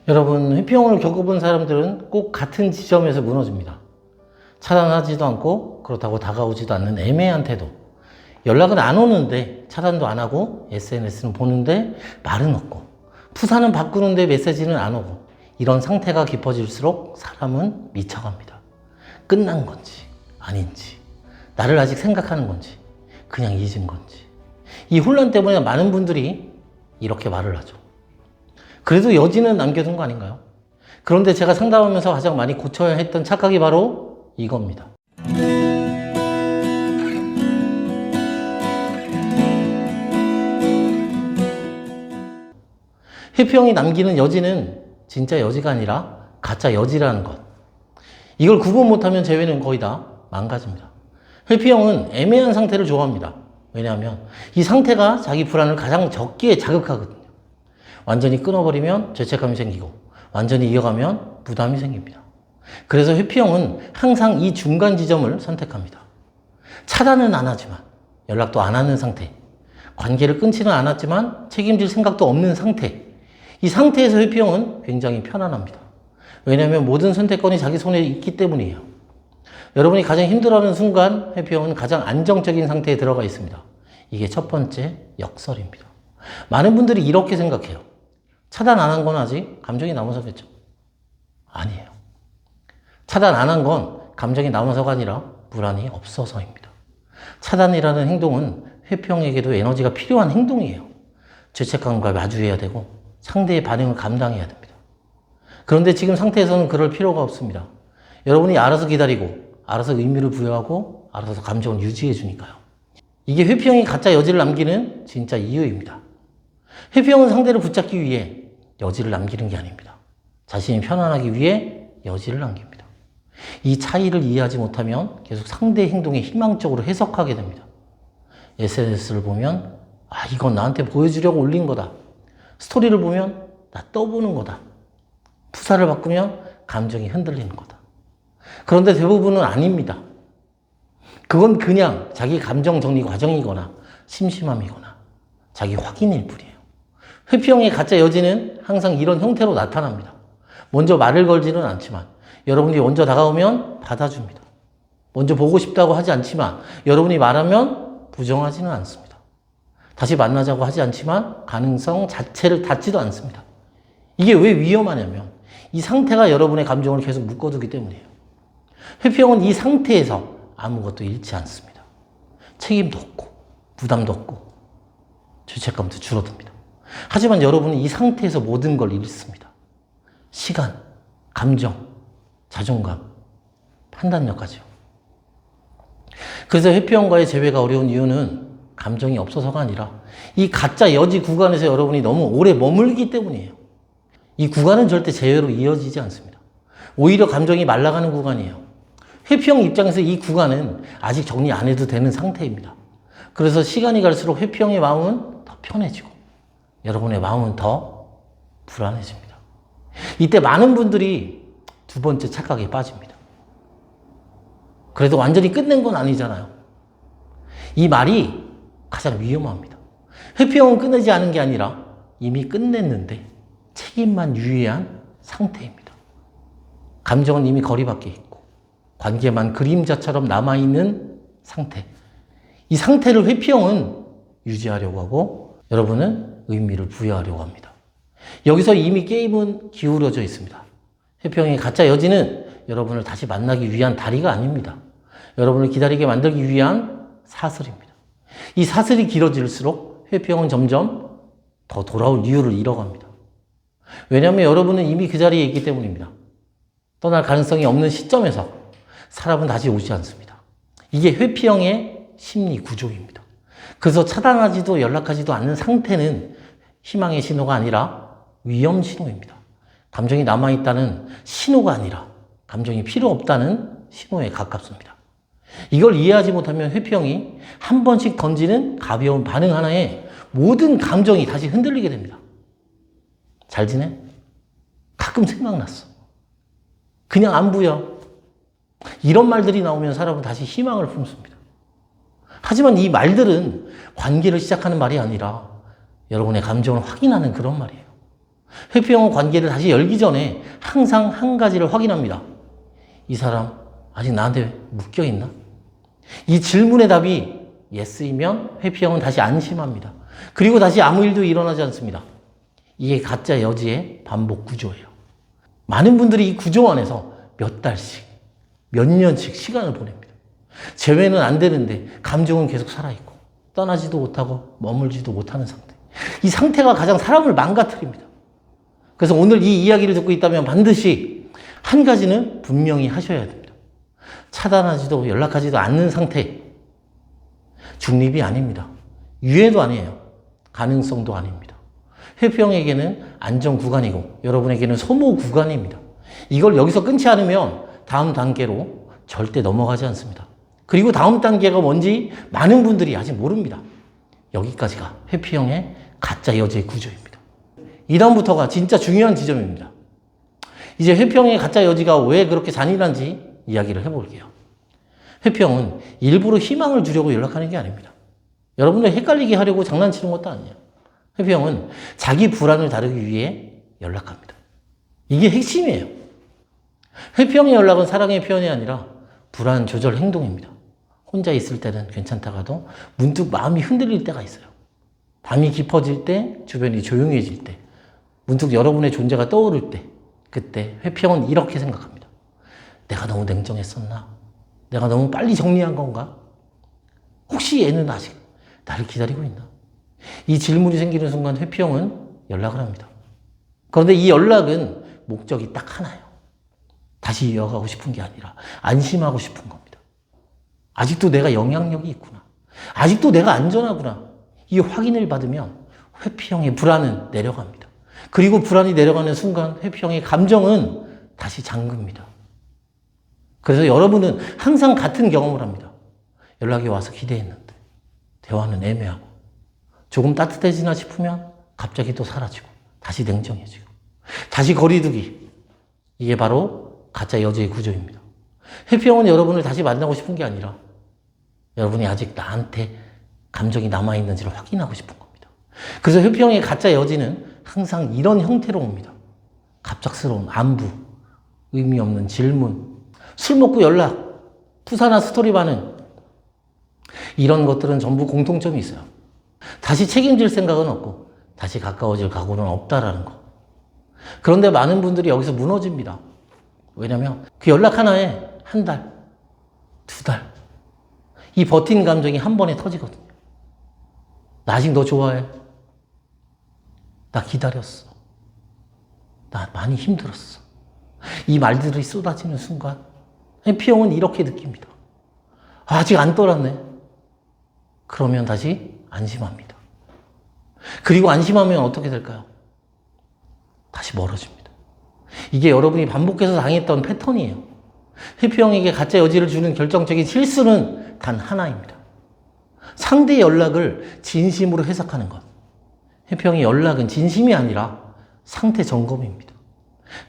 여러분, 회피형을 겪어본 사람들은 꼭 같은 지점에서 무너집니다. 차단하지도 않고 그렇다고 다가오지도 않는 애매한 태도. 연락은 안 오는데 차단도 안 하고 SNS는 보는데 말은 없고 푸사는 바꾸는데 메시지는 안 오고 이런 상태가 깊어질수록 사람은 미쳐갑니다. 끝난 건지 아닌지 나를 아직 생각하는 건지 그냥 잊은 건지 이 혼란 때문에 많은 분들이 이렇게 말을 하죠. 그래도 여지는 남겨둔 거 아닌가요? 그런데 제가 상담하면서 가장 많이 고쳐야 했던 착각이 바로 이겁니다. 회피형이 남기는 여지는 진짜 여지가 아니라 가짜 여지라는 것. 이걸 구분 못하면 재회는 거의 다 망가집니다. 회피형은 애매한 상태를 좋아합니다. 왜냐하면 이 상태가 자기 불안을 가장 적게 자극하거든요. 완전히 끊어버리면 죄책감이 생기고 완전히 이어가면 부담이 생깁니다. 그래서 회피형은 항상 이 중간 지점을 선택합니다. 차단은 안 하지만 연락도 안 하는 상태, 관계를 끊지는 않았지만 책임질 생각도 없는 상태, 이 상태에서 회피형은 굉장히 편안합니다. 왜냐하면 모든 선택권이 자기 손에 있기 때문이에요. 여러분이 가장 힘들어하는 순간 회피형은 가장 안정적인 상태에 들어가 있습니다. 이게 첫 번째 역설입니다. 많은 분들이 이렇게 생각해요. 차단 안 한 건 아직 감정이 남아서겠죠? 아니에요. 차단 안 한 건 감정이 남아서가 아니라 불안이 없어서입니다. 차단이라는 행동은 회피형에게도 에너지가 필요한 행동이에요. 죄책감과 마주해야 되고 상대의 반응을 감당해야 됩니다. 그런데 지금 상태에서는 그럴 필요가 없습니다. 여러분이 알아서 기다리고 알아서 의미를 부여하고 알아서 감정을 유지해 주니까요. 이게 회피형이 가짜 여지를 남기는 진짜 이유입니다. 회피형은 상대를 붙잡기 위해 여지를 남기는 게 아닙니다. 자신이 편안하기 위해 여지를 남깁니다. 이 차이를 이해하지 못하면 계속 상대의 행동에 희망적으로 해석하게 됩니다. SNS를 보면 이건 나한테 보여주려고 올린 거다. 스토리를 보면 나 떠보는 거다. 푸사를 바꾸면 감정이 흔들리는 거다. 그런데 대부분은 아닙니다. 그건 그냥 자기 감정 정리 과정이거나 심심함이거나 자기 확인일 뿐이에요. 회피형의 가짜 여지는 항상 이런 형태로 나타납니다. 먼저 말을 걸지는 않지만 여러분이 먼저 다가오면 받아줍니다. 먼저 보고 싶다고 하지 않지만 여러분이 말하면 부정하지는 않습니다. 다시 만나자고 하지 않지만 가능성 자체를 닫지도 않습니다. 이게 왜 위험하냐면 이 상태가 여러분의 감정을 계속 묶어두기 때문이에요. 회피형은 이 상태에서 아무것도 잃지 않습니다. 책임도 없고 부담도 없고 죄책감도 줄어듭니다. 하지만 여러분은 이 상태에서 모든 걸 잃습니다. 시간, 감정, 자존감, 판단력까지요. 그래서 회피형과의 재회가 어려운 이유는 감정이 없어서가 아니라 이 가짜 여지 구간에서 여러분이 너무 오래 머물기 때문이에요. 이 구간은 절대 재회로 이어지지 않습니다. 오히려 감정이 말라가는 구간이에요. 회피형 입장에서 이 구간은 아직 정리 안 해도 되는 상태입니다. 그래서 시간이 갈수록 회피형의 마음은 더 편해지고 여러분의 마음은 더 불안해집니다. 이때 많은 분들이 두 번째 착각에 빠집니다. 그래도 완전히 끝낸 건 아니잖아요. 이 말이 가장 위험합니다. 회피형은 끝내지 않은 게 아니라 이미 끝냈는데 책임만 유예한 상태입니다. 감정은 이미 거리 밖에 있고 관계만 그림자처럼 남아있는 상태. 이 상태를 회피형은 유지하려고 하고 여러분은 의미를 부여하려고 합니다. 여기서 이미 게임은 기울어져 있습니다. 회피형의 가짜 여지는 여러분을 다시 만나기 위한 다리가 아닙니다. 여러분을 기다리게 만들기 위한 사슬입니다. 이 사슬이 길어질수록 회피형은 점점 더 돌아올 이유를 잃어갑니다. 왜냐하면 여러분은 이미 그 자리에 있기 때문입니다. 떠날 가능성이 없는 시점에서 사람은 다시 오지 않습니다. 이게 회피형의 심리 구조입니다. 그래서 차단하지도 연락하지도 않는 상태는 희망의 신호가 아니라 위험 신호입니다. 감정이 남아있다는 신호가 아니라 감정이 필요 없다는 신호에 가깝습니다. 이걸 이해하지 못하면 회피형이 한 번씩 던지는 가벼운 반응 하나에 모든 감정이 다시 흔들리게 됩니다. 잘 지내? 가끔 생각났어. 그냥 안 보여. 이런 말들이 나오면 사람은 다시 희망을 품습니다. 하지만 이 말들은 관계를 시작하는 말이 아니라 여러분의 감정을 확인하는 그런 말이에요. 회피형은 관계를 다시 열기 전에 항상 한 가지를 확인합니다. 이 사람 아직 나한테 묶여있나? 이 질문의 답이 예스이면 회피형은 다시 안심합니다. 그리고 다시 아무 일도 일어나지 않습니다. 이게 가짜 여지의 반복 구조예요. 많은 분들이 이 구조 안에서 몇 달씩, 몇 년씩 시간을 보냅니다. 재회는 안 되는데 감정은 계속 살아있고 떠나지도 못하고 머물지도 못하는 상태. 이 상태가 가장 사람을 망가뜨립니다. 그래서 오늘 이 이야기를 듣고 있다면 반드시 한 가지는 분명히 하셔야 됩니다. 차단하지도 연락하지도 않는 상태. 중립이 아닙니다. 유예도 아니에요. 가능성도 아닙니다. 회피형에게는 안전 구간이고 여러분에게는 소모 구간입니다. 이걸 여기서 끊지 않으면 다음 단계로 절대 넘어가지 않습니다. 그리고 다음 단계가 뭔지 많은 분들이 아직 모릅니다. 여기까지가 회피형의 가짜 여지의 구조입니다. 이 다음부터가 진짜 중요한 지점입니다. 이제 회피형의 가짜 여지가 왜 그렇게 잔인한지 이야기를 해볼게요. 회피형은 일부러 희망을 주려고 연락하는 게 아닙니다. 여러분들 헷갈리게 하려고 장난치는 것도 아니에요. 회피형은 자기 불안을 다루기 위해 연락합니다. 이게 핵심이에요. 회피형의 연락은 사랑의 표현이 아니라 불안 조절 행동입니다. 혼자 있을 때는 괜찮다가도 문득 마음이 흔들릴 때가 있어요. 밤이 깊어질 때, 주변이 조용해질 때, 문득 여러분의 존재가 떠오를 때, 그때 회피형은 이렇게 생각합니다. 내가 너무 냉정했었나? 내가 너무 빨리 정리한 건가? 혹시 얘는 아직 나를 기다리고 있나? 이 질문이 생기는 순간 회피형은 연락을 합니다. 그런데 이 연락은 목적이 딱 하나예요. 다시 이어가고 싶은 게 아니라 안심하고 싶은 겁니다. 아직도 내가 영향력이 있구나. 아직도 내가 안전하구나. 이 확인을 받으면 회피형의 불안은 내려갑니다. 그리고 불안이 내려가는 순간 회피형의 감정은 다시 잠깁니다. 그래서 여러분은 항상 같은 경험을 합니다. 연락이 와서 기대했는데 대화는 애매하고 조금 따뜻해지나 싶으면 갑자기 또 사라지고 다시 냉정해지고 다시 거리두기. 이게 바로 가짜 여지의 구조입니다. 회피형은 여러분을 다시 만나고 싶은 게 아니라 여러분이 아직 나한테 감정이 남아있는지를 확인하고 싶은 겁니다. 그래서 회피형의 가짜 여지는 항상 이런 형태로 옵니다. 갑작스러운 안부, 의미 없는 질문, 술 먹고 연락, 푸사나 스토리 반응. 이런 것들은 전부 공통점이 있어요. 다시 책임질 생각은 없고 다시 가까워질 각오는 없다라는 거. 그런데 많은 분들이 여기서 무너집니다. 왜냐면 그 연락 하나에 한 달, 두 달. 이 버틴 감정이 한 번에 터지거든요. 나 아직 너 좋아해. 나 기다렸어. 나 많이 힘들었어. 이 말들이 쏟아지는 순간 회피형은 이렇게 느낍니다. 아직 안 떠났네. 그러면 다시 안심합니다. 그리고 안심하면 어떻게 될까요? 다시 멀어집니다. 이게 여러분이 반복해서 당했던 패턴이에요. 회피형에게 가짜 여지를 주는 결정적인 실수는 단 하나입니다. 상대의 연락을 진심으로 해석하는 것. 회피형의 연락은 진심이 아니라 상태 점검입니다.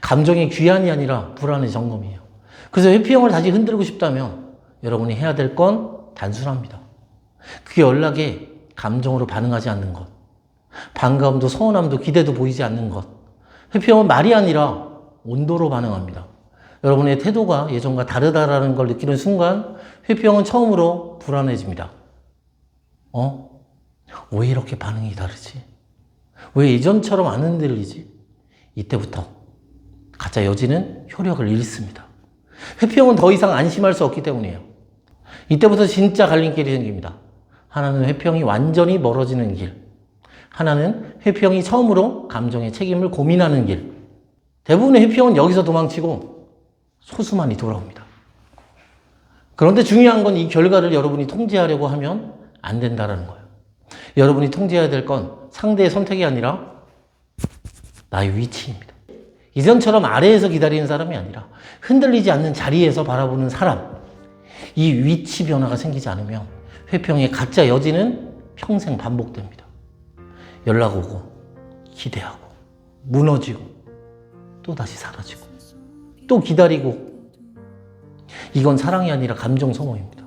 감정의 귀환이 아니라 불안의 점검이에요. 그래서 회피형을 다시 흔들고 싶다면 여러분이 해야 될 건 단순합니다. 그 연락에 감정으로 반응하지 않는 것. 반가움도 서운함도 기대도 보이지 않는 것. 회피형은 말이 아니라 온도로 반응합니다. 여러분의 태도가 예전과 다르다라는 걸 느끼는 순간 회피형은 처음으로 불안해집니다. 왜 이렇게 반응이 다르지? 왜 예전처럼 안 흔들리지? 이때부터 가짜 여지는 효력을 잃습니다. 회피형은 더 이상 안심할 수 없기 때문이에요. 이때부터 진짜 갈림길이 생깁니다. 하나는 회피형이 완전히 멀어지는 길. 하나는 회피형이 처음으로 감정의 책임을 고민하는 길. 대부분의 회피형은 여기서 도망치고 소수만이 돌아옵니다. 그런데 중요한 건 이 결과를 여러분이 통제하려고 하면 안 된다는 거예요. 여러분이 통제해야 될 건 상대의 선택이 아니라 나의 위치입니다. 이전처럼 아래에서 기다리는 사람이 아니라 흔들리지 않는 자리에서 바라보는 사람. 이 위치 변화가 생기지 않으면 회피형의 가짜 여지는 평생 반복됩니다. 연락 오고 기대하고 무너지고 또다시 사라지고 또 기다리고. 이건 사랑이 아니라 감정 소모입니다.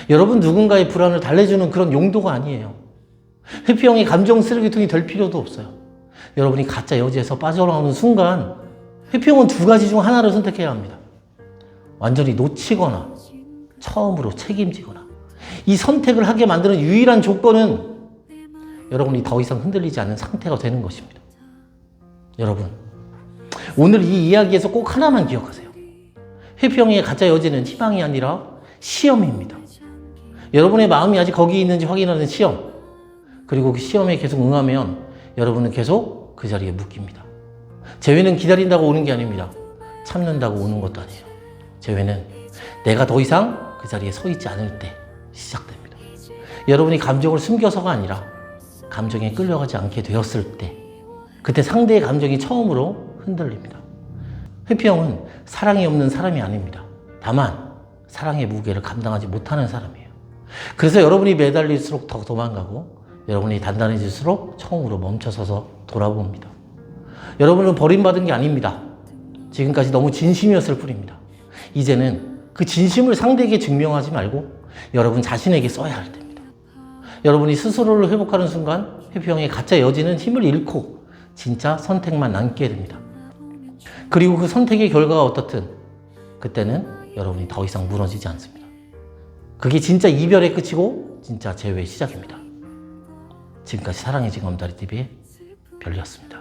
여러분 누군가의 불안을 달래주는 그런 용도가 아니에요. 회피형이 감정 쓰레기통이 될 필요도 없어요. 여러분이 가짜 여지에서 빠져나오는 순간 회피형은 두 가지 중 하나를 선택해야 합니다. 완전히 놓치거나 처음으로 책임지거나. 이 선택을 하게 만드는 유일한 조건은 여러분이 더 이상 흔들리지 않는 상태가 되는 것입니다. 여러분, 오늘 이 이야기에서 꼭 하나만 기억하세요. 회피형의 가짜 여지는 희망이 아니라 시험입니다. 여러분의 마음이 아직 거기 있는지 확인하는 시험. 그리고 그 시험에 계속 응하면 여러분은 계속 그 자리에 묶입니다. 재회는 기다린다고 오는 게 아닙니다. 참는다고 오는 것도 아니에요. 재회는 내가 더 이상 그 자리에 서 있지 않을 때 시작됩니다. 여러분이 감정을 숨겨서가 아니라 감정에 끌려가지 않게 되었을 때, 그때 상대의 감정이 처음으로 흔들립니다. 회피형은 사랑이 없는 사람이 아닙니다. 다만 사랑의 무게를 감당하지 못하는 사람이에요. 그래서 여러분이 매달릴수록 더 도망가고 여러분이 단단해질수록 처음으로 멈춰서서 돌아봅니다. 여러분은 버림받은 게 아닙니다. 지금까지 너무 진심이었을 뿐입니다. 이제는 그 진심을 상대에게 증명하지 말고 여러분 자신에게 써야 할 때입니다. 여러분이 스스로를 회복하는 순간 회피형의 가짜 여지는 힘을 잃고 진짜 선택만 남게 됩니다. 그리고 그 선택의 결과가 어떻든 그때는 여러분이 더 이상 무너지지 않습니다. 그게 진짜 이별의 끝이고 진짜 재회의 시작입니다. 지금까지 사랑의 징검다리 TV의 별이었습니다.